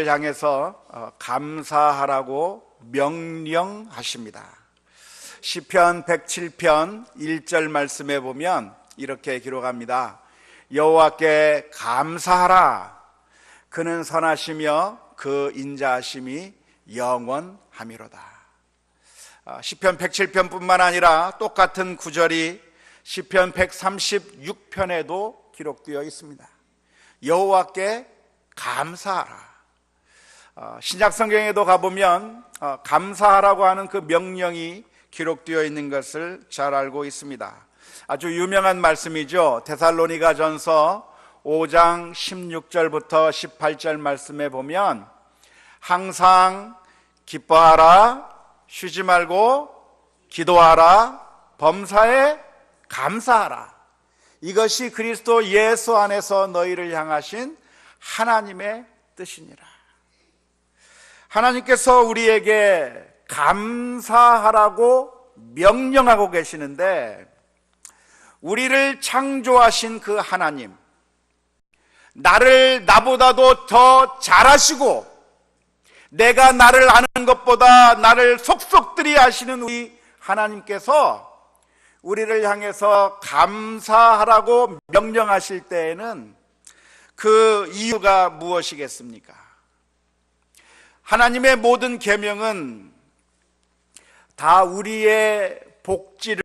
우리를 향해서 감사하라고 명령하십니다. 시편 107편 1절 말씀에 보면 이렇게 기록합니다. 여호와께 감사하라. 그는 선하시며 그 인자하심이 영원하미로다. 시편 107편뿐만 아니라 똑같은 구절이 시편 136편에도 기록되어 있습니다. 여호와께 감사하라. 신약 성경에도 가보면 감사하라고 하는 그 명령이 기록되어 있는 것을 잘 알고 있습니다. 아주 유명한 말씀이죠. 데살로니가 전서 5장 16절부터 18절 말씀에 보면 항상 기뻐하라, 쉬지 말고 기도하라, 범사에 감사하라. 이것이 그리스도 예수 안에서 너희를 향하신 하나님의 뜻이니라. 하나님께서 우리에게 감사하라고 명령하고 계시는데, 우리를 창조하신 그 하나님, 나를 나보다도 더 잘하시고 내가 나를 아는 것보다 나를 속속들이 아시는 우리 하나님께서 우리를 향해서 감사하라고 명령하실 때에는 그 이유가 무엇이겠습니까? 하나님의 모든 계명은 다 우리의 복지를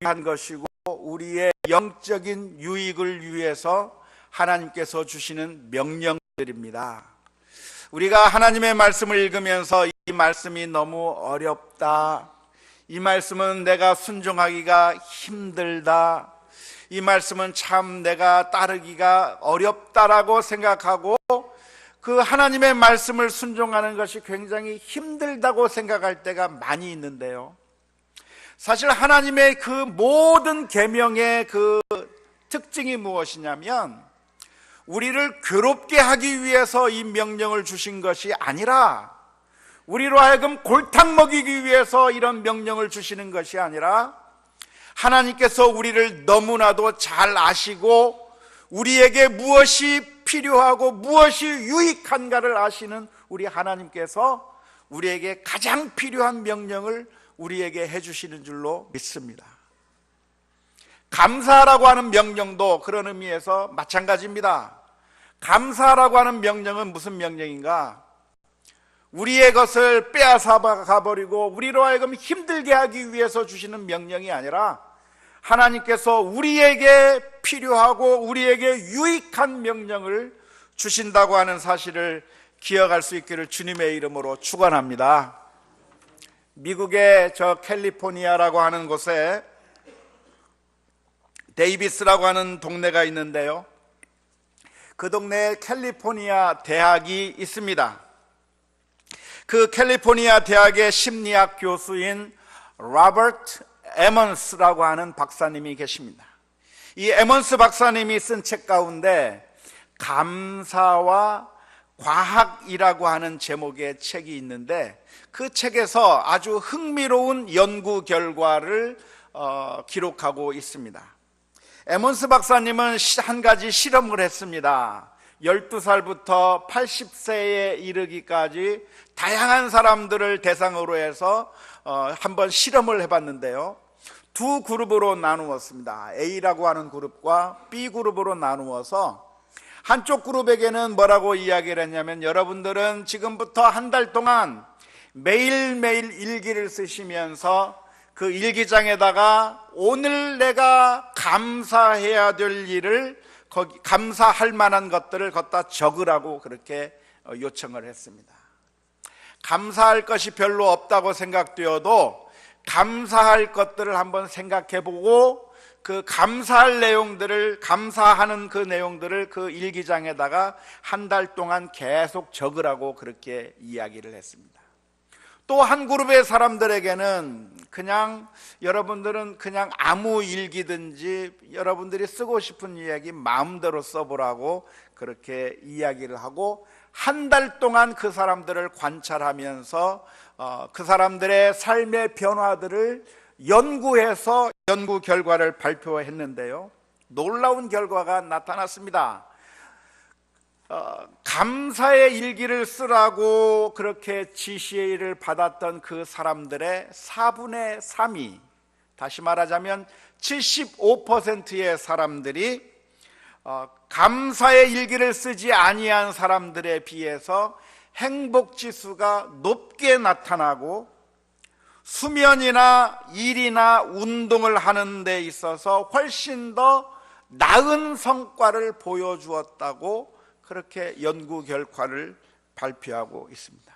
위한 것이고 우리의 영적인 유익을 위해서 하나님께서 주시는 명령들입니다. 우리가 하나님의 말씀을 읽으면서 이 말씀이 너무 어렵다, 이 말씀은 내가 순종하기가 힘들다, 이 말씀은 참 내가 따르기가 어렵다라고 생각하고 그 하나님의 말씀을 순종하는 것이 굉장히 힘들다고 생각할 때가 많이 있는데요, 사실 하나님의 그 모든 계명의 그 특징이 무엇이냐면 우리를 괴롭게 하기 위해서 이 명령을 주신 것이 아니라, 우리로 하여금 골탕 먹이기 위해서 이런 명령을 주시는 것이 아니라, 하나님께서 우리를 너무나도 잘 아시고 우리에게 무엇이 필요하고 무엇이 유익한가를 아시는 우리 하나님께서 우리에게 가장 필요한 명령을 우리에게 해주시는 줄로 믿습니다. 감사하라고 하는 명령도 그런 의미에서 마찬가지입니다. 감사하라고 하는 명령은 무슨 명령인가? 우리의 것을 빼앗아 가버리고 우리로 하여금 힘들게 하기 위해서 주시는 명령이 아니라, 하나님께서 우리에게 필요하고 우리에게 유익한 명령을 주신다고 하는 사실을 기억할 수 있기를 주님의 이름으로 축원합니다. 미국의 저 캘리포니아라고 하는 곳에 데이비스라고 하는 동네가 있는데요, 그 동네에 캘리포니아 대학이 있습니다. 그 캘리포니아 대학의 심리학 교수인 로버트 에먼스라고 하는 박사님이 계십니다. 이 에먼스 박사님이 쓴 책 가운데 감사와 과학이라고 하는 제목의 책이 있는데, 그 책에서 아주 흥미로운 연구 결과를 기록하고 있습니다. 에먼스 박사님은 한 가지 실험을 했습니다. 12살부터 80세에 이르기까지 다양한 사람들을 대상으로 해서 한번 실험을 해봤는데요, 두 그룹으로 나누었습니다. A라고 하는 그룹과 B 그룹으로 나누어서 한쪽 그룹에게는 뭐라고 이야기를 했냐면, 여러분들은 지금부터 한 달 동안 매일매일 일기를 쓰시면서 그 일기장에다가 오늘 내가 감사해야 될 일을, 거기 감사할 만한 것들을 걷다 적으라고 그렇게 요청을 했습니다. 감사할 것이 별로 없다고 생각되어도 감사할 것들을 한번 생각해보고 그 감사할 내용들을, 감사하는 그 내용들을 그 일기장에다가 한 달 동안 계속 적으라고 그렇게 이야기를 했습니다. 또 한 그룹의 사람들에게는 그냥 여러분들은 그냥 아무 일기든지 여러분들이 쓰고 싶은 이야기 마음대로 써보라고 그렇게 이야기를 하고, 한 달 동안 그 사람들을 관찰하면서 그 사람들의 삶의 변화들을 연구해서 연구 결과를 발표했는데요, 놀라운 결과가 나타났습니다. 감사의 일기를 쓰라고 그렇게 지시를 받았던 그 사람들의 4분의 3이, 다시 말하자면 75%의 사람들이 감사의 일기를 쓰지 아니한 사람들에 비해서 행복지수가 높게 나타나고 수면이나 일이나 운동을 하는 데 있어서 훨씬 더 나은 성과를 보여주었다고 그렇게 연구 결과를 발표하고 있습니다.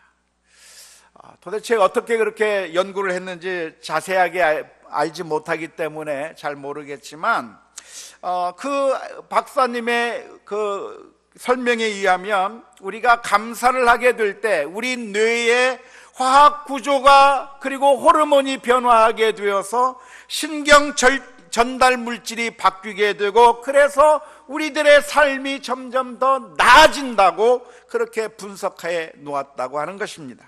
도대체 어떻게 그렇게 연구를 했는지 자세하게 알지 못하기 때문에 잘 모르겠지만 그 박사님의 그 설명에 의하면 우리가 감사를 하게 될 때 우리 뇌의 화학 구조가 그리고 호르몬이 변화하게 되어서 신경 전달 물질이 바뀌게 되고 그래서 우리들의 삶이 점점 더 나아진다고 그렇게 분석해 놓았다고 하는 것입니다.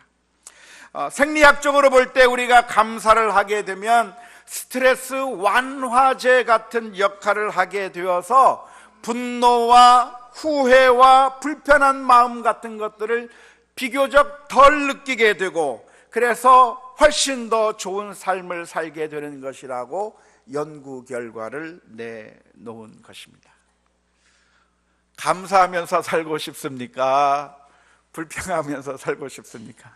생리학적으로 볼 때 우리가 감사를 하게 되면 스트레스 완화제 같은 역할을 하게 되어서 분노와 후회와 불편한 마음 같은 것들을 비교적 덜 느끼게 되고 그래서 훨씬 더 좋은 삶을 살게 되는 것이라고 연구 결과를 내놓은 것입니다. 감사하면서 살고 싶습니까? 불평하면서 살고 싶습니까?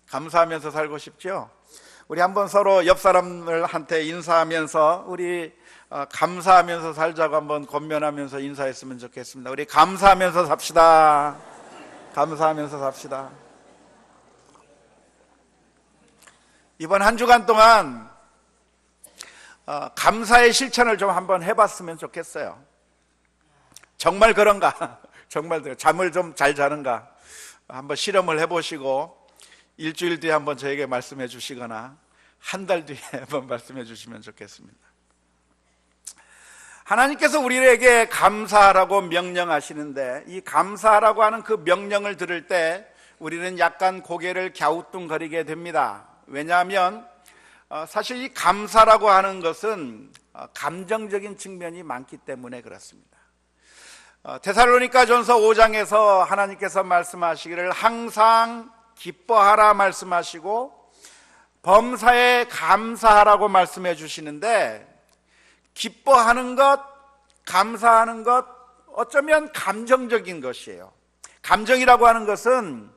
감사하면서 살고 싶죠? 우리 한번 서로 옆 사람들한테 인사하면서 우리 감사하면서 살자고 한번 권면하면서 인사했으면 좋겠습니다. 우리 감사하면서 삽시다. 감사하면서 삽시다. 이번 한 주간 동안 감사의 실천을 좀 한번 해봤으면 좋겠어요. 정말 그런가? 정말 잠을 좀 잘 자는가? 한번 실험을 해보시고 일주일 뒤에 한번 저에게 말씀해 주시거나 한 달 뒤에 한번 말씀해 주시면 좋겠습니다. 하나님께서 우리에게 감사하라고 명령하시는데 이 감사하라고 하는 그 명령을 들을 때 우리는 약간 고개를 갸우뚱거리게 됩니다. 왜냐하면 사실 이 감사라고 하는 것은 감정적인 측면이 많기 때문에 그렇습니다. 데살로니가전서 5장에서 하나님께서 말씀하시기를 항상 기뻐하라 말씀하시고 범사에 감사하라고 말씀해 주시는데 기뻐하는 것, 감사하는 것 어쩌면 감정적인 것이에요. 감정이라고 하는 것은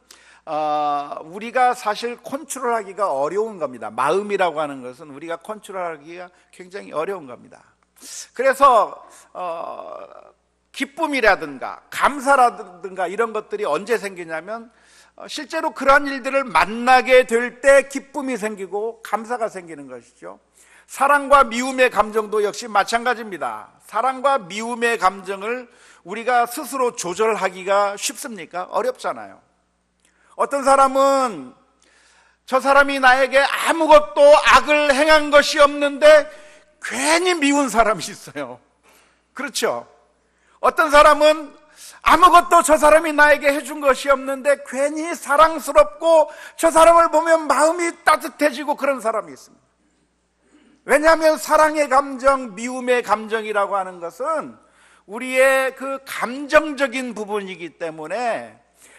우리가 사실 컨트롤하기가 어려운 겁니다. 마음이라고 하는 것은 우리가 컨트롤하기가 굉장히 어려운 겁니다. 그래서 기쁨이라든가 감사라든가 이런 것들이 언제 생기냐면 실제로 그러한 일들을 만나게 될 때 기쁨이 생기고 감사가 생기는 것이죠. 사랑과 미움의 감정도 역시 마찬가지입니다. 사랑과 미움의 감정을 우리가 스스로 조절하기가 쉽습니까? 어렵잖아요. 어떤 사람은 저 사람이 나에게 아무것도 악을 행한 것이 없는데 괜히 미운 사람이 있어요. 그렇죠? 어떤 사람은 아무것도 저 사람이 나에게 해준 것이 없는데 괜히 사랑스럽고 저 사람을 보면 마음이 따뜻해지고 그런 사람이 있습니다. 왜냐하면 사랑의 감정, 미움의 감정이라고 하는 것은 우리의 그 감정적인 부분이기 때문에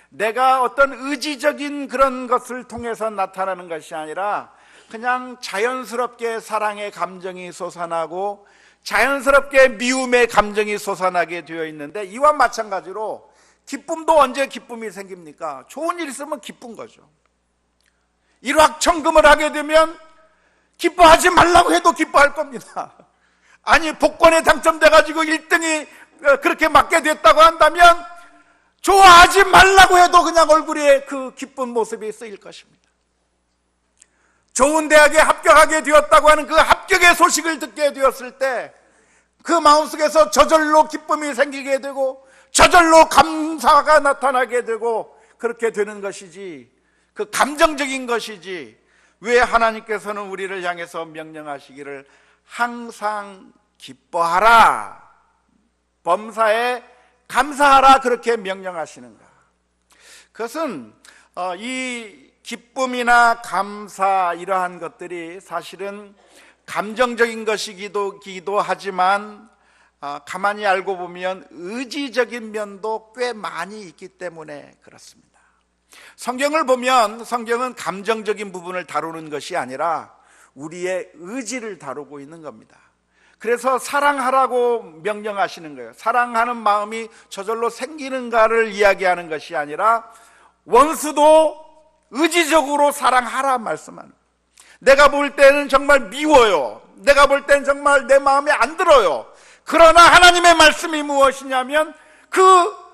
내가 어떤 의지적인 그런 것을 통해서 나타나는 것이 아니라 그냥 자연스럽게 사랑의 감정이 솟아나고 자연스럽게 미움의 감정이 솟아나게 되어 있는데 이와 마찬가지로 기쁨도 언제 기쁨이 생깁니까? 좋은 일 있으면 기쁜 거죠. 일확천금을 하게 되면 기뻐하지 말라고 해도 기뻐할 겁니다. 아니 복권에 당첨돼가지고 1등이 그렇게 맞게 됐다고 한다면 좋아하지 말라고 해도 그냥 얼굴에 그 기쁜 모습이 쓰일 것입니다. 좋은 대학에 합격하게 되었다고 하는 그 합격의 소식을 듣게 되었을 때 그 마음속에서 저절로 기쁨이 생기게 되고 저절로 감사가 나타나게 되고 그렇게 되는 것이지 그 감정적인 것이지 왜 하나님께서는 우리를 향해서 명령하시기를 항상 기뻐하라 범사에 감사하라 그렇게 명령하시는가? 그것은 이 기쁨이나 감사 이러한 것들이 사실은 감정적인 것이기도 하지만 가만히 알고 보면 의지적인 면도 꽤 많이 있기 때문에 그렇습니다. 성경을 보면 성경은 감정적인 부분을 다루는 것이 아니라 우리의 의지를 다루고 있는 겁니다. 그래서 사랑하라고 명령하시는 거예요. 사랑하는 마음이 저절로 생기는가를 이야기하는 것이 아니라 원수도 의지적으로 사랑하라 말씀하는 거예요. 내가 볼 때는 정말 미워요. 내가 볼 때는 정말 내 마음에 안 들어요. 그러나 하나님의 말씀이 무엇이냐면 그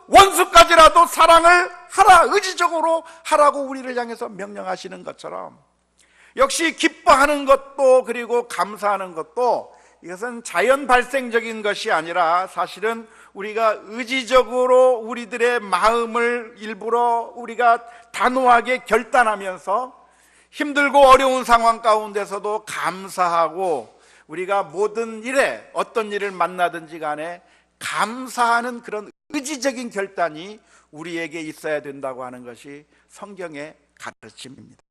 원수까지라도 사랑을 하라, 의지적으로 하라고 우리를 향해서 명령하시는 것처럼, 역시 기뻐하는 것도 그리고 감사하는 것도 이것은 자연 발생적인 것이 아니라 사실은 우리가 의지적으로 우리들의 마음을 일부러 우리가 단호하게 결단하면서 힘들고 어려운 상황 가운데서도 감사하고, 우리가 모든 일에 어떤 일을 만나든지 간에 감사하는 그런 의지적인 결단이 우리에게 있어야 된다고 하는 것이 성경의 가르침입니다.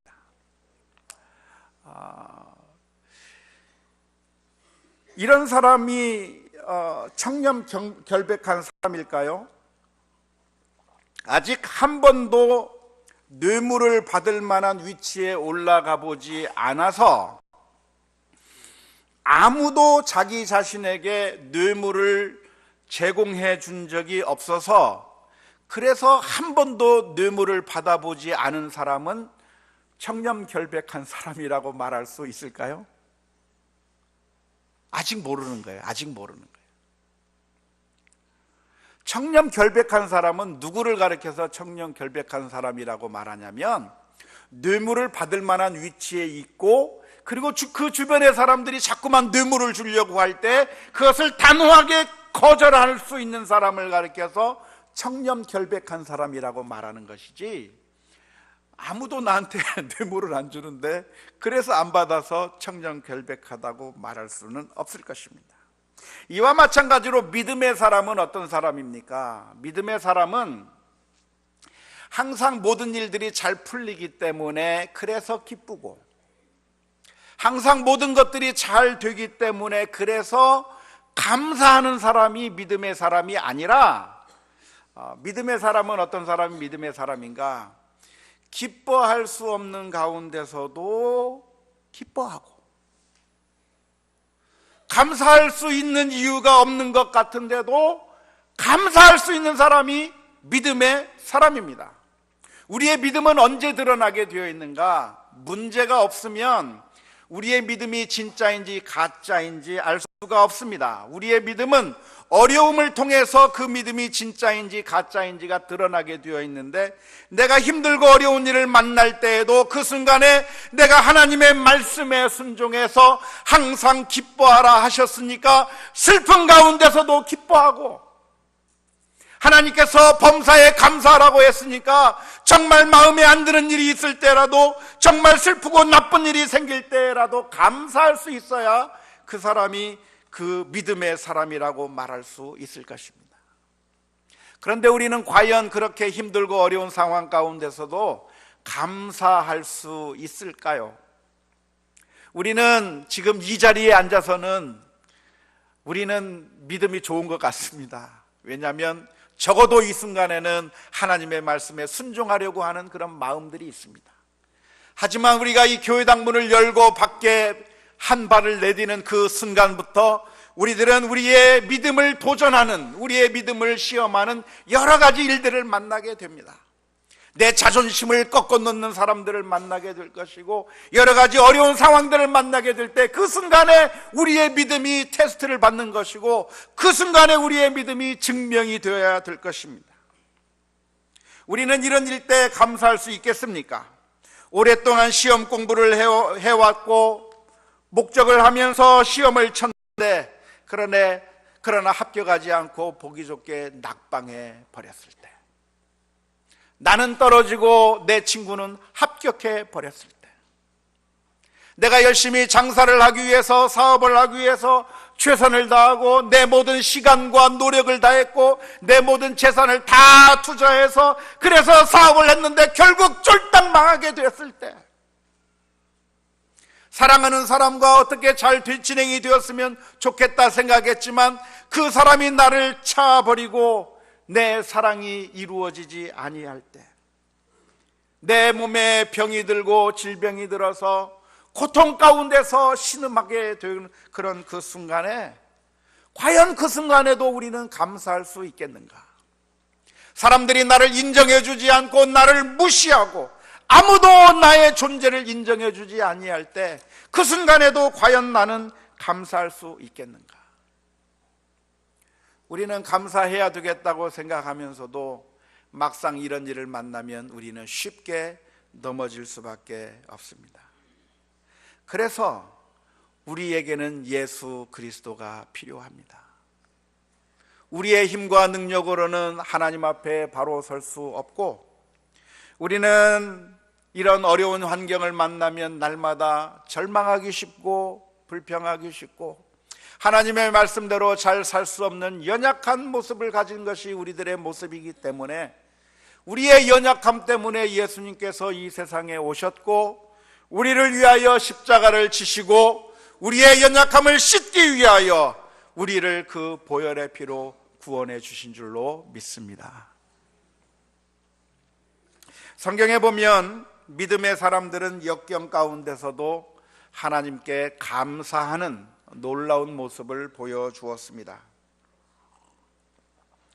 이런 사람이 청렴결백한 사람일까요? 아직 한 번도 뇌물을 받을 만한 위치에 올라가 보지 않아서 아무도 자기 자신에게 뇌물을 제공해 준 적이 없어서, 그래서 한 번도 뇌물을 받아보지 않은 사람은 청렴결백한 사람이라고 말할 수 있을까요? 아직 모르는 거예요. 아직 모르는 거예요. 청렴결백한 사람은 누구를 가리켜서 청렴결백한 사람이라고 말하냐면, 뇌물을 받을 만한 위치에 있고, 그리고 그 주변의 사람들이 자꾸만 뇌물을 주려고 할 때 그것을 단호하게 거절할 수 있는 사람을 가리켜서 청렴결백한 사람이라고 말하는 것이지, 아무도 나한테 뇌물을 안 주는데 그래서 안 받아서 청렴결백하다고 말할 수는 없을 것입니다. 이와 마찬가지로 믿음의 사람은 어떤 사람입니까? 믿음의 사람은 항상 모든 일들이 잘 풀리기 때문에 그래서 기쁘고, 항상 모든 것들이 잘 되기 때문에 그래서 감사하는 사람이 믿음의 사람이 아니라, 믿음의 사람은 어떤 사람이 믿음의 사람인가? 기뻐할 수 없는 가운데서도 기뻐하고, 감사할 수 있는 이유가 없는 것 같은데도 감사할 수 있는 사람이 믿음의 사람입니다. 우리의 믿음은 언제 드러나게 되어 있는가? 문제가 없으면 우리의 믿음이 진짜인지 가짜인지 알 수가 없습니다. 우리의 믿음은 어려움을 통해서 그 믿음이 진짜인지 가짜인지가 드러나게 되어 있는데, 내가 힘들고 어려운 일을 만날 때에도 그 순간에 내가 하나님의 말씀에 순종해서 항상 기뻐하라 하셨으니까 슬픈 가운데서도 기뻐하고, 하나님께서 범사에 감사하라고 했으니까 정말 마음에 안 드는 일이 있을 때라도, 정말 슬프고 나쁜 일이 생길 때라도 감사할 수 있어야 그 사람이 그 믿음의 사람이라고 말할 수 있을 것입니다. 그런데 우리는 과연 그렇게 힘들고 어려운 상황 가운데서도 감사할 수 있을까요? 우리는 지금 이 자리에 앉아서는 우리는 믿음이 좋은 것 같습니다. 왜냐하면 적어도 이 순간에는 하나님의 말씀에 순종하려고 하는 그런 마음들이 있습니다. 하지만 우리가 이 교회당 문을 열고 밖에 한 발을 내디는 그 순간부터 우리들은 우리의 믿음을 도전하는, 우리의 믿음을 시험하는 여러 가지 일들을 만나게 됩니다. 내 자존심을 꺾어 놓는 사람들을 만나게 될 것이고, 여러 가지 어려운 상황들을 만나게 될 때 그 순간에 우리의 믿음이 테스트를 받는 것이고, 그 순간에 우리의 믿음이 증명이 되어야 될 것입니다. 우리는 이런 일 때 감사할 수 있겠습니까? 오랫동안 시험 공부를 해왔고 목적을 하면서 시험을 쳤는데, 그러나 합격하지 않고 보기 좋게 낙방해 버렸을 때, 나는 떨어지고 내 친구는 합격해 버렸을 때, 내가 열심히 장사를 하기 위해서, 사업을 하기 위해서 최선을 다하고 내 모든 시간과 노력을 다했고 내 모든 재산을 다 투자해서 그래서 사업을 했는데 결국 쫄딱 망하게 됐을 때, 사랑하는 사람과 어떻게 잘 진행이 되었으면 좋겠다 생각했지만 그 사람이 나를 차버리고 내 사랑이 이루어지지 아니할 때, 내 몸에 병이 들고 질병이 들어서 고통 가운데서 신음하게 되는 그런 그 순간에, 과연 그 순간에도 우리는 감사할 수 있겠는가? 사람들이 나를 인정해 주지 않고 나를 무시하고 아무도 나의 존재를 인정해 주지 아니할 때, 그 순간에도 과연 나는 감사할 수 있겠는가? 우리는 감사해야 되겠다고 생각하면서도 막상 이런 일을 만나면 우리는 쉽게 넘어질 수밖에 없습니다. 그래서 우리에게는 예수 그리스도가 필요합니다. 우리의 힘과 능력으로는 하나님 앞에 바로 설 수 없고, 우리는 이런 어려운 환경을 만나면 날마다 절망하기 쉽고 불평하기 쉽고, 하나님의 말씀대로 잘 살 수 없는 연약한 모습을 가진 것이 우리들의 모습이기 때문에, 우리의 연약함 때문에 예수님께서 이 세상에 오셨고 우리를 위하여 십자가를 지시고 우리의 연약함을 씻기 위하여 우리를 그 보혈의 피로 구원해 주신 줄로 믿습니다. 성경에 보면 믿음의 사람들은 역경 가운데서도 하나님께 감사하는 놀라운 모습을 보여주었습니다.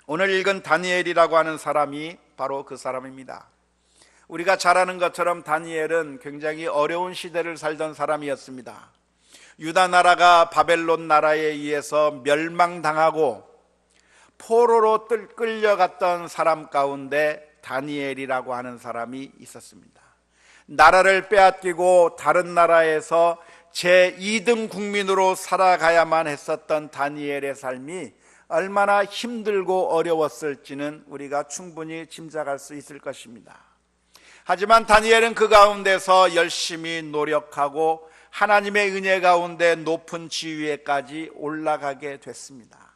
오늘 읽은 다니엘이라고 하는 사람이 바로 그 사람입니다. 우리가 잘 아는 것처럼 다니엘은 굉장히 어려운 시대를 살던 사람이었습니다. 유다 나라가 바벨론 나라에 의해서 멸망당하고 포로로 끌려갔던 사람 가운데 다니엘이라고 하는 사람이 있었습니다. 나라를 빼앗기고 다른 나라에서 제2등 국민으로 살아가야만 했었던 다니엘의 삶이 얼마나 힘들고 어려웠을지는 우리가 충분히 짐작할 수 있을 것입니다. 하지만 다니엘은 그 가운데서 열심히 노력하고 하나님의 은혜 가운데 높은 지위에까지 올라가게 됐습니다.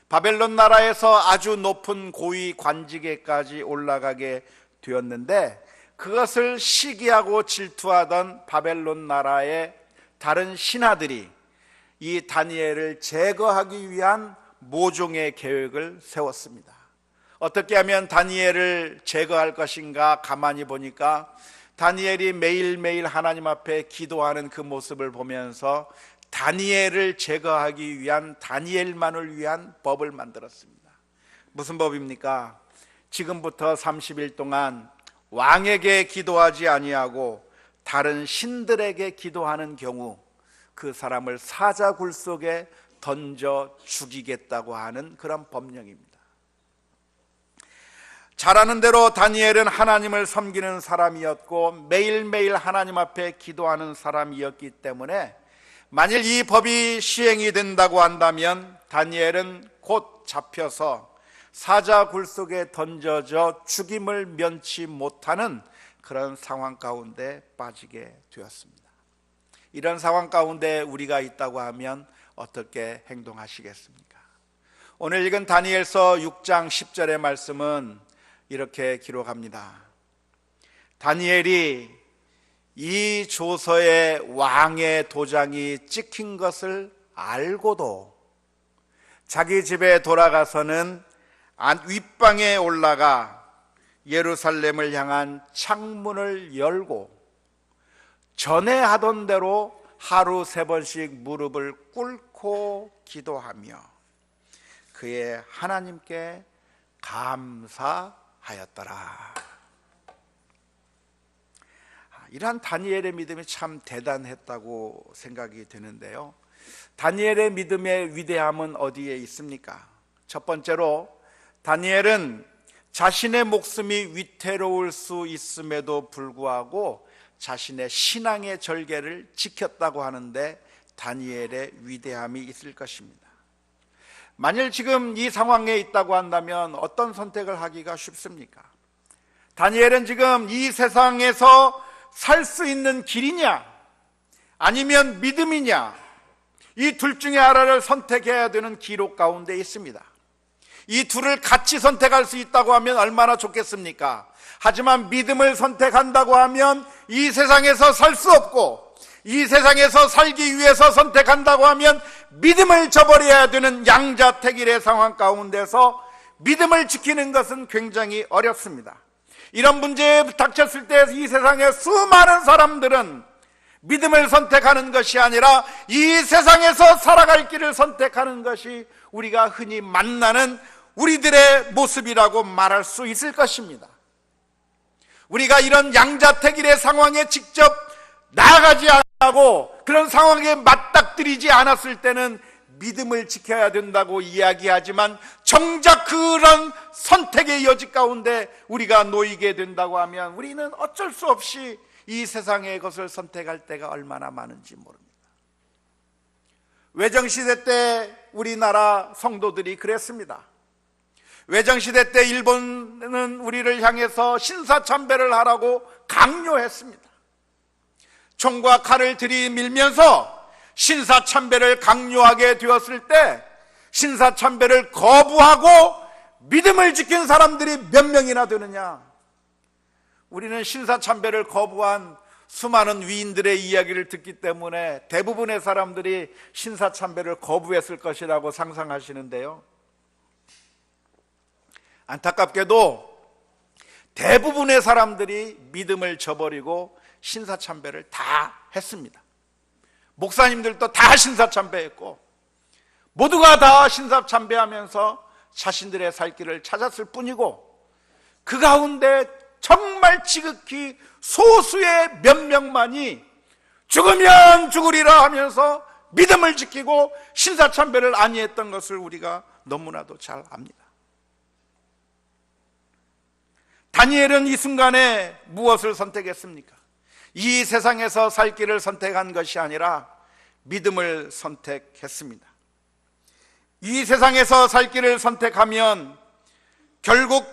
바벨론 나라에서 아주 높은 고위 관직에까지 올라가게 되었는데, 그것을 시기하고 질투하던 바벨론 나라의 다른 신하들이 이 다니엘을 제거하기 위한 모종의 계획을 세웠습니다. 어떻게 하면 다니엘을 제거할 것인가 가만히 보니까 다니엘이 매일매일 하나님 앞에 기도하는 그 모습을 보면서 다니엘을 제거하기 위한, 다니엘만을 위한 법을 만들었습니다. 무슨 법입니까? 지금부터 30일 동안 왕에게 기도하지 아니하고 다른 신들에게 기도하는 경우 그 사람을 사자굴 속에 던져 죽이겠다고 하는 그런 법령입니다. 잘 아는 대로 다니엘은 하나님을 섬기는 사람이었고 매일매일 하나님 앞에 기도하는 사람이었기 때문에 만일 이 법이 시행이 된다고 한다면 다니엘은 곧 잡혀서 사자굴 속에 던져져 죽임을 면치 못하는 그런 상황 가운데 빠지게 되었습니다. 이런 상황 가운데 우리가 있다고 하면 어떻게 행동하시겠습니까? 오늘 읽은 다니엘서 6장 10절의 말씀은 이렇게 기록합니다. 다니엘이 이 조서에 왕의 도장이 찍힌 것을 알고도 자기 집에 돌아가서는 윗방에 올라가 예루살렘을 향한 창문을 열고 전에 하던 대로 하루 3번씩 무릎을 꿇고 기도하며 그의 하나님께 감사하였더라. 이러한 다니엘의 믿음이 참 대단했다고 생각이 되는데요, 다니엘의 믿음의 위대함은 어디에 있습니까? 첫 번째로 다니엘은 자신의 목숨이 위태로울 수 있음에도 불구하고 자신의 신앙의 절개를 지켰다고 하는데 다니엘의 위대함이 있을 것입니다. 만일 지금 이 상황에 있다고 한다면 어떤 선택을 하기가 쉽습니까? 다니엘은 지금 이 세상에서 살 수 있는 길이냐 아니면 믿음이냐, 이 둘 중에 하나를 선택해야 되는 기록 가운데 있습니다. 이 둘을 같이 선택할 수 있다고 하면 얼마나 좋겠습니까? 하지만 믿음을 선택한다고 하면 이 세상에서 살 수 없고, 이 세상에서 살기 위해서 선택한다고 하면 믿음을 저버려야 되는 양자택일의 상황 가운데서 믿음을 지키는 것은 굉장히 어렵습니다. 이런 문제에 닥쳤을 때 이 세상의 수많은 사람들은 믿음을 선택하는 것이 아니라 이 세상에서 살아갈 길을 선택하는 것이 우리가 흔히 만나는 우리들의 모습이라고 말할 수 있을 것입니다. 우리가 이런 양자택일의 상황에 직접 나아가지 않고 그런 상황에 맞닥뜨리지 않았을 때는 믿음을 지켜야 된다고 이야기하지만 정작 그런 선택의 여지 가운데 우리가 놓이게 된다고 하면 우리는 어쩔 수 없이 이 세상의 것을 선택할 때가 얼마나 많은지 모릅니다. 외정시대 때 우리나라 성도들이 그랬습니다. 외정시대 때 일본은 우리를 향해서 신사참배를 하라고 강요했습니다. 총과 칼을 들이밀면서 신사참배를 강요하게 되었을 때 신사참배를 거부하고 믿음을 지킨 사람들이 몇 명이나 되느냐? 우리는 신사참배를 거부한 수많은 위인들의 이야기를 듣기 때문에 대부분의 사람들이 신사참배를 거부했을 것이라고 상상하시는데요, 안타깝게도 대부분의 사람들이 믿음을 저버리고 신사참배를 다 했습니다. 목사님들도 다 신사참배했고 모두가 다 신사참배하면서 자신들의 살 길을 찾았을 뿐이고 그 가운데 정말 지극히 소수의 몇 명만이 죽으면 죽으리라 하면서 믿음을 지키고 신사참배를 아니했던 것을 우리가 너무나도 잘 압니다. 다니엘은 이 순간에 무엇을 선택했습니까? 이 세상에서 살 길을 선택한 것이 아니라 믿음을 선택했습니다. 이 세상에서 살 길을 선택하면 결국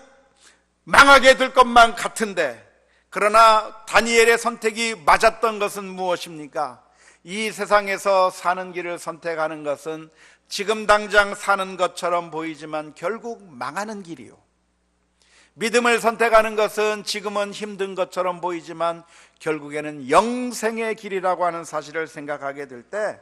망하게 될 것만 같은데, 그러나 다니엘의 선택이 맞았던 것은 무엇입니까? 이 세상에서 사는 길을 선택하는 것은 지금 당장 사는 것처럼 보이지만 결국 망하는 길이요, 믿음을 선택하는 것은 지금은 힘든 것처럼 보이지만 결국에는 영생의 길이라고 하는 사실을 생각하게 될 때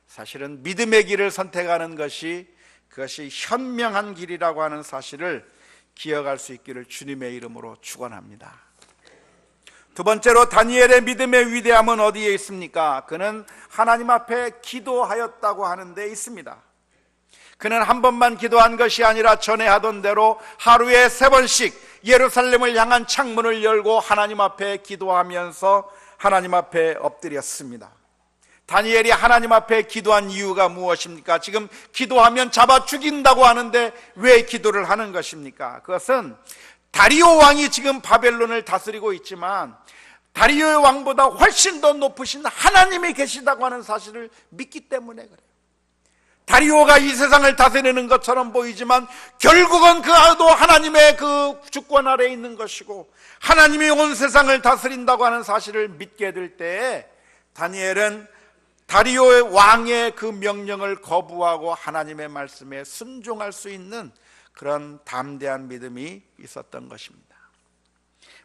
사실은 믿음의 길을 선택하는 것이 그것이 현명한 길이라고 하는 사실을 기억할 수 있기를 주님의 이름으로 축원합니다. 두 번째로 다니엘의 믿음의 위대함은 어디에 있습니까? 그는 하나님 앞에 기도하였다고 하는 데 있습니다. 그는 한 번만 기도한 것이 아니라 전에 하던 대로 하루에 3번씩 예루살렘을 향한 창문을 열고 하나님 앞에 기도하면서 하나님 앞에 엎드렸습니다. 다니엘이 하나님 앞에 기도한 이유가 무엇입니까? 지금 기도하면 잡아 죽인다고 하는데 왜 기도를 하는 것입니까? 그것은 다리오 왕이 지금 바벨론을 다스리고 있지만 다리오의 왕보다 훨씬 더 높으신 하나님이 계시다고 하는 사실을 믿기 때문에 그래요. 다리오가 이 세상을 다스리는 것처럼 보이지만 결국은 그도 하나님의 그 주권 아래에 있는 것이고 하나님이 온 세상을 다스린다고 하는 사실을 믿게 될 때에 다니엘은 다리오의 왕의 그 명령을 거부하고 하나님의 말씀에 순종할 수 있는 그런 담대한 믿음이 있었던 것입니다.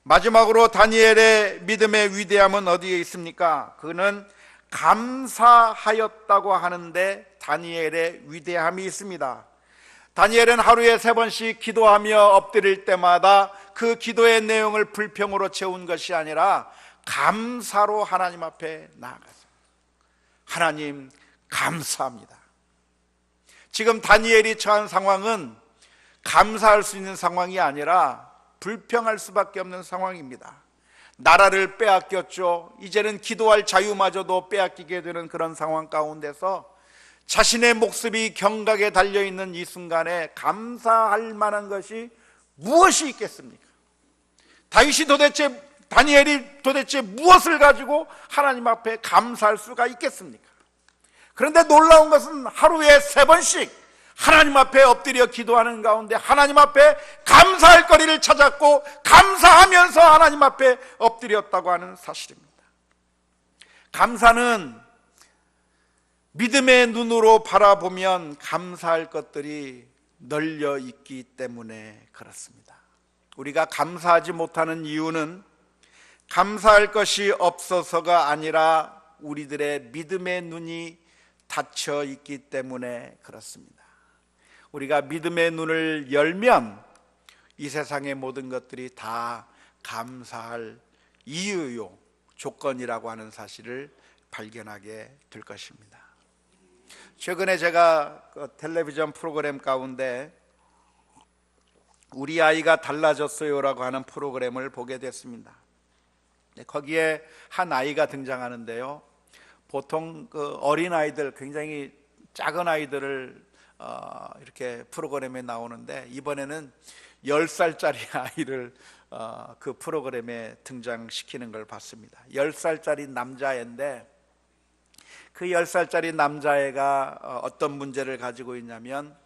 마지막으로 다니엘의 믿음의 위대함은 어디에 있습니까? 그는 감사하였다고 하는데 다니엘의 위대함이 있습니다. 다니엘은 하루에 3번씩 기도하며 엎드릴 때마다 그 기도의 내용을 불평으로 채운 것이 아니라 감사로 하나님 앞에 나아갔습니다. 하나님 감사합니다. 지금 다니엘이 처한 상황은 감사할 수 있는 상황이 아니라 불평할 수밖에 없는 상황입니다. 나라를 빼앗겼죠. 이제는 기도할 자유마저도 빼앗기게 되는 그런 상황 가운데서 자신의 목숨이 경각에 달려있는 이 순간에 감사할 만한 것이 무엇이 있겠습니까? 다니엘이 도대체 무엇을 가지고 하나님 앞에 감사할 수가 있겠습니까? 그런데 놀라운 것은 하루에 3번씩 하나님 앞에 엎드려 기도하는 가운데 하나님 앞에 감사할 거리를 찾았고 감사하면서 하나님 앞에 엎드렸다고 하는 사실입니다. 감사는 믿음의 눈으로 바라보면 감사할 것들이 널려 있기 때문에 그렇습니다. 우리가 감사하지 못하는 이유는 감사할 것이 없어서가 아니라 우리들의 믿음의 눈이 닫혀 있기 때문에 그렇습니다. 우리가 믿음의 눈을 열면 이 세상의 모든 것들이 다 감사할 이유요, 조건이라고 하는 사실을 발견하게 될 것입니다. 최근에 제가 텔레비전 프로그램 가운데 우리 아이가 달라졌어요라고 하는 프로그램을 보게 됐습니다. 거기에 한 아이가 등장하는데요, 보통 그 어린아이들, 굉장히 작은 아이들을 이렇게 프로그램에 나오는데, 이번에는 10살짜리 아이를 그 프로그램에 등장시키는 걸 봤습니다. 10살짜리 남자애인데, 그 10살짜리 남자애가 어떤 문제를 가지고 있냐면,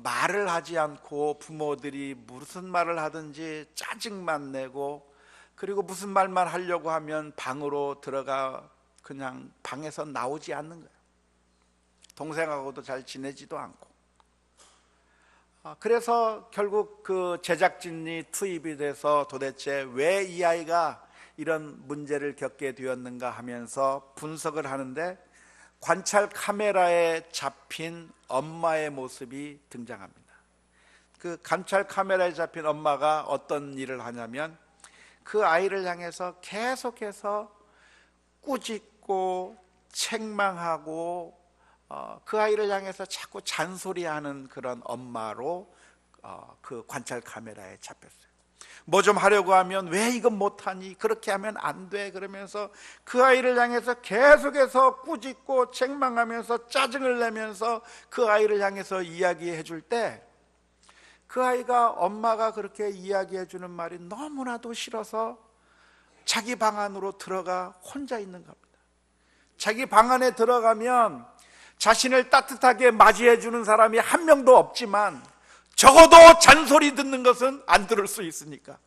말을 하지 않고 부모들이 무슨 말을 하든지 짜증만 내고, 그리고 무슨 말만 하려고 하면 방으로 들어가 그냥 방에서 나오지 않는 거예요. 동생하고도 잘 지내지도 않고. 그래서 결국 그 제작진이 투입이 돼서 도대체 왜 이 아이가 이런 문제를 겪게 되었는가 하면서 분석을 하는데, 관찰 카메라에 잡힌 엄마의 모습이 등장합니다. 그 관찰 카메라에 잡힌 엄마가 어떤 일을 하냐면, 그 아이를 향해서 계속해서 꾸짖고 책망하고 그 아이를 향해서 자꾸 잔소리하는 그런 엄마로 그 관찰 카메라에 잡혔어요. 뭐 좀 하려고 하면 왜 이건 못하니, 그렇게 하면 안 돼, 그러면서 그 아이를 향해서 계속해서 꾸짖고 책망하면서 짜증을 내면서 그 아이를 향해서 이야기해 줄 때, 그 아이가 엄마가 그렇게 이야기해 주는 말이 너무나도 싫어서 자기 방 안으로 들어가 혼자 있는 겁니다. 자기 방 안에 들어가면 자신을 따뜻하게 맞이해 주는 사람이 한 명도 없지만, 적어도 잔소리 듣는 것은 안 들을 수 있으니까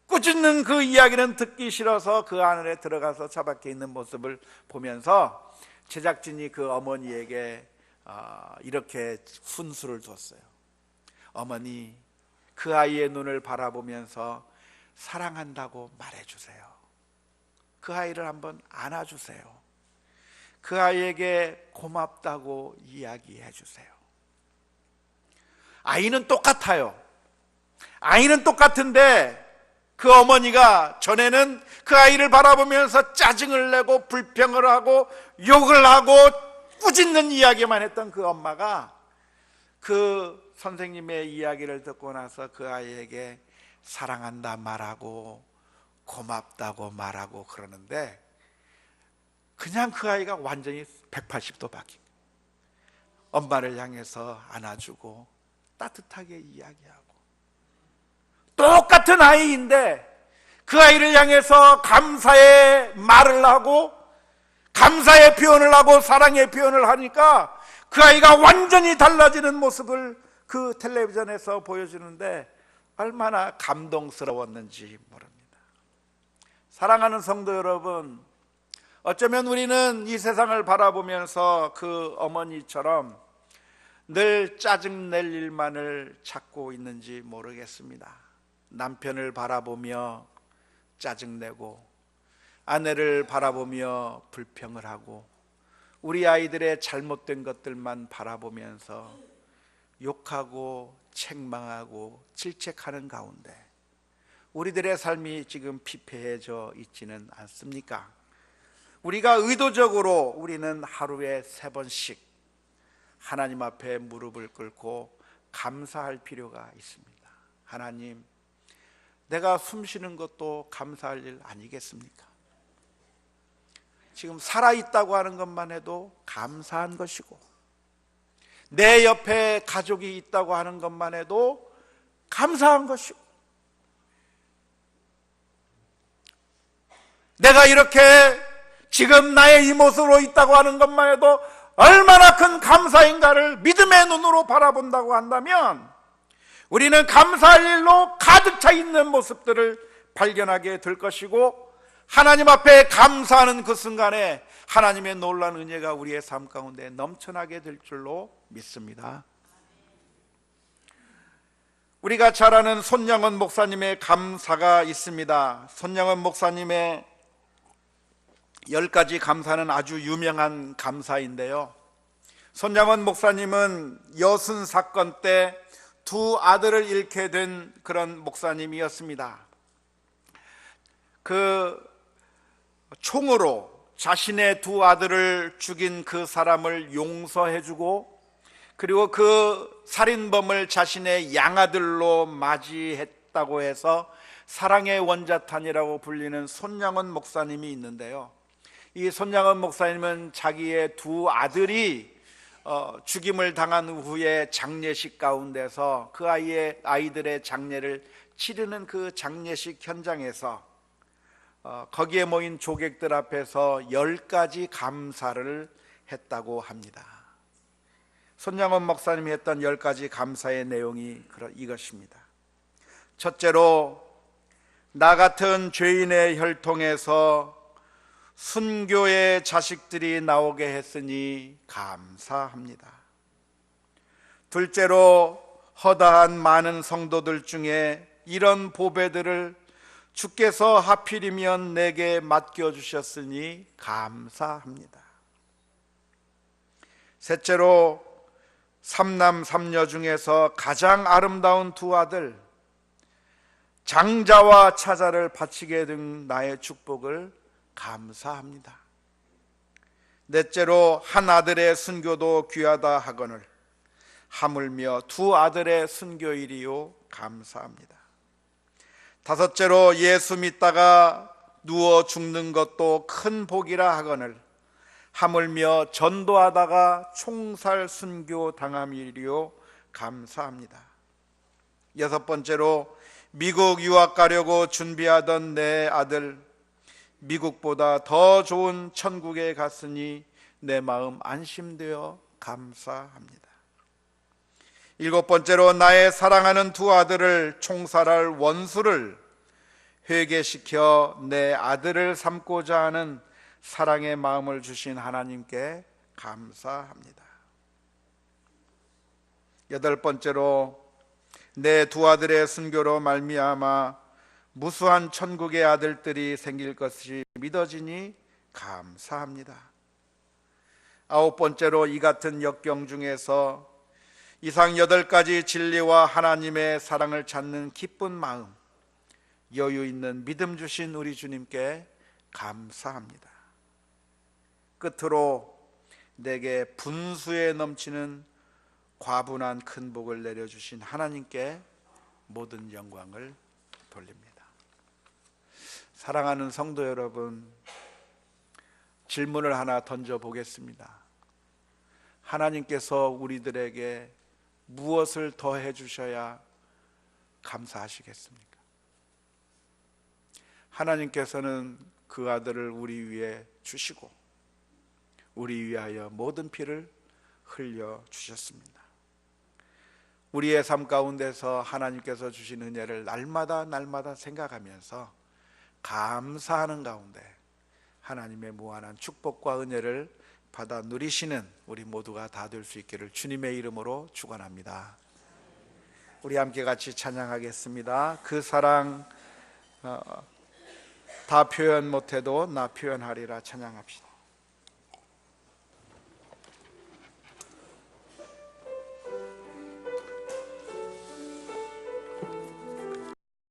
꾸짖는 그 이야기는 듣기 싫어서 그 안에 들어가서 처박혀 있는 모습을 보면서 제작진이 그 어머니에게 이렇게 훈수를 뒀어요. 어머니, 그 아이의 눈을 바라보면서 사랑한다고 말해주세요. 그 아이를 한번 안아주세요. 그 아이에게 고맙다고 이야기해 주세요. 아이는 똑같아요. 아이는 똑같은데, 그 어머니가 전에는 그 아이를 바라보면서 짜증을 내고 불평을 하고 욕을 하고 꾸짖는 이야기만 했던 그 엄마가 그 선생님의 이야기를 듣고 나서 그 아이에게 사랑한다 말하고 고맙다고 말하고 그러는데, 그냥 그 아이가 완전히 180도 바뀐 거예요. 엄마를 향해서 안아주고 따뜻하게 이야기하고, 똑같은 아이인데 그 아이를 향해서 감사의 말을 하고 감사의 표현을 하고 사랑의 표현을 하니까 그 아이가 완전히 달라지는 모습을 그 텔레비전에서 보여주는데 얼마나 감동스러웠는지 모릅니다. 사랑하는 성도 여러분, 어쩌면 우리는 이 세상을 바라보면서 그 어머니처럼 늘 짜증낼 일만을 찾고 있는지 모르겠습니다. 남편을 바라보며 짜증내고, 아내를 바라보며 불평을 하고, 우리 아이들의 잘못된 것들만 바라보면서 욕하고 책망하고 질책하는 가운데 우리들의 삶이 지금 피폐해져 있지는 않습니까? 우리가 의도적으로 우리는 하루에 3번씩 하나님 앞에 무릎을 꿇고 감사할 필요가 있습니다. 하나님, 내가 숨 쉬는 것도 감사할 일 아니겠습니까? 지금 살아있다고 하는 것만 해도 감사한 것이고, 내 옆에 가족이 있다고 하는 것만 해도 감사한 것이고, 내가 이렇게 지금 나의 이 모습으로 있다고 하는 것만 해도 얼마나 큰 감사인가를 믿음의 눈으로 바라본다고 한다면, 우리는 감사할 일로 가득 차 있는 모습들을 발견하게 될 것이고, 하나님 앞에 감사하는 그 순간에 하나님의 놀라운 은혜가 우리의 삶 가운데 넘쳐나게 될 줄로 믿습니다. 우리가 잘 아는 손양원 목사님의 감사가 있습니다. 손양원 목사님의 10가지 감사는 아주 유명한 감사인데요, 손장원 목사님은 여순 사건 때 두 아들을 잃게 된 그런 목사님이었습니다. 그 총으로 자신의 두 아들을 죽인 그 사람을 용서해주고, 그리고 그 살인범을 자신의 양아들로 맞이했다고 해서 사랑의 원자탄이라고 불리는 손양원 목사님이 있는데요, 이 손양원 목사님은 자기의 두 아들이 죽임을 당한 후에 장례식 가운데서 그 아이들의 장례를 치르는 그 장례식 현장에서 거기에 모인 조객들 앞에서 10가지 감사를 했다고 합니다. 손양원 목사님이 했던 10가지 감사의 내용이 이것입니다. 첫째로, 나 같은 죄인의 혈통에서 순교의 자식들이 나오게 했으니 감사합니다. 둘째로, 허다한 많은 성도들 중에 이런 보배들을 주께서 하필이면 내게 맡겨주셨으니 감사합니다. 셋째로, 삼남 삼녀 중에서 가장 아름다운 두 아들 장자와 차자를 바치게 된 나의 축복을 감사합니다. 넷째로, 한 아들의 순교도 귀하다 하거늘 하물며 두 아들의 순교일이요 감사합니다. 다섯째로, 예수 믿다가 누워 죽는 것도 큰 복이라 하거늘 하물며 전도하다가 총살 순교 당함이리요 감사합니다. 여섯 번째로, 미국 유학 가려고 준비하던 내 아들 미국보다 더 좋은 천국에 갔으니 내 마음 안심되어 감사합니다. 일곱 번째로, 나의 사랑하는 두 아들을 총살할 원수를 회개시켜 내 아들을 삼고자 하는 사랑의 마음을 주신 하나님께 감사합니다. 여덟 번째로, 내 두 아들의 순교로 말미암아 무수한 천국의 아들들이 생길 것이 믿어지니 감사합니다. 아홉 번째로, 이 같은 역경 중에서 이상 8가지 진리와 하나님의 사랑을 찾는 기쁜 마음, 여유 있는 믿음 주신 우리 주님께 감사합니다. 끝으로, 내게 분수에 넘치는 과분한 큰 복을 내려주신 하나님께 모든 영광을 돌립니다. 사랑하는 성도 여러분, 질문을 하나 던져보겠습니다. 하나님께서 우리들에게 무엇을 더해 주셔야 감사하시겠습니까? 하나님께서는 그 아들을 우리 위해 주시고 우리 위하여 모든 피를 흘려 주셨습니다. 우리의 삶 가운데서 하나님께서 주신 은혜를 날마다 생각하면서 감사하는 가운데 하나님의 무한한 축복과 은혜를 받아 누리시는 우리 모두가 다 될 수 있기를 주님의 이름으로 축원합니다. 우리 함께 같이 찬양하겠습니다. 그 사랑 다 표현 못해도 나 표현하리라 찬양합시다.